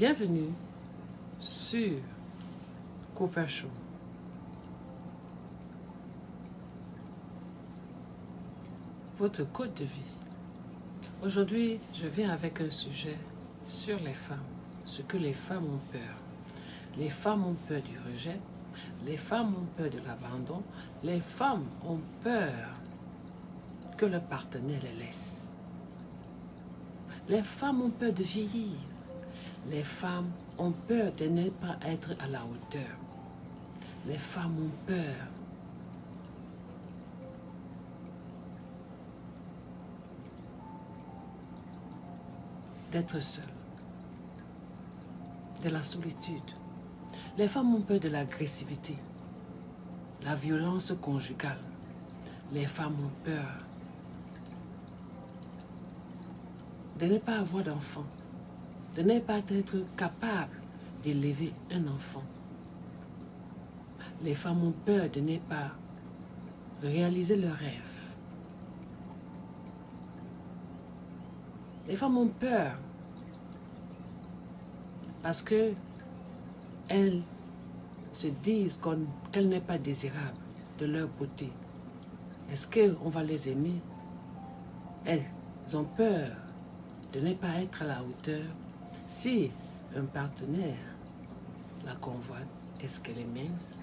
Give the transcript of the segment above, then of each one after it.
Bienvenue sur Cooper Show. Votre code de vie. Aujourd'hui, je viens avec un sujet sur les femmes, ce que les femmes ont peur. Les femmes ont peur du rejet, les femmes ont peur de l'abandon, les femmes ont peur que le partenaire les laisse. Les femmes ont peur de vieillir. Les femmes ont peur de ne pas être à la hauteur. Les femmes ont peur d'être seules, de la solitude. Les femmes ont peur de l'agressivité, la violence conjugale. Les femmes ont peur de ne pas avoir d'enfant, de ne pas être capable d'élever un enfant. Les femmes ont peur de ne pas réaliser leurs rêves. Les femmes ont peur parce que elles se disent qu'elle n'est pas désirable de leur beauté. Est-ce qu'on va les aimer? Elles ont peur de ne pas être à la hauteur. Si un partenaire la convoite, est-ce qu'elle est mince?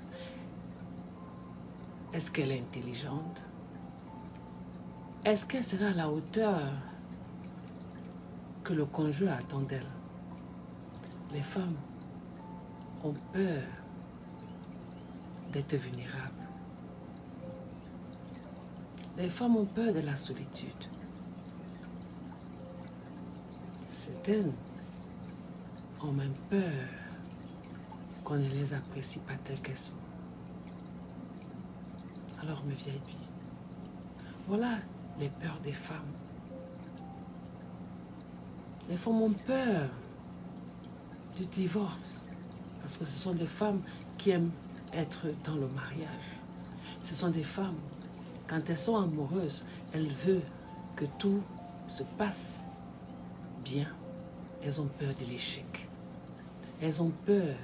Est-ce qu'elle est intelligente? Est-ce qu'elle sera à la hauteur que le conjoint attend d'elle? Les femmes ont peur d'être vulnérables. Les femmes ont peur de la solitude. Certaines ont même peur qu'on ne les apprécie pas telles qu'elles sont. Alors mes vieilles filles, voilà les peurs des femmes. Les femmes ont peur du divorce parce que ce sont des femmes qui aiment être dans le mariage. Ce sont des femmes, quand elles sont amoureuses, elles veulent que tout se passe bien. Elles ont peur de l'échec. Elles ont peur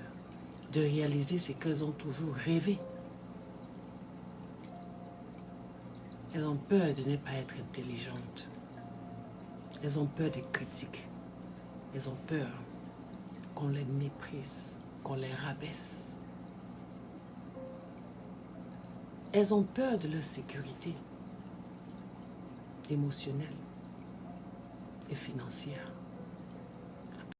de réaliser ce qu'elles ont toujours rêvé. Elles ont peur de ne pas être intelligentes. Elles ont peur des critiques. Elles ont peur qu'on les méprise, qu'on les rabaisse. Elles ont peur de leur sécurité émotionnelle et financière.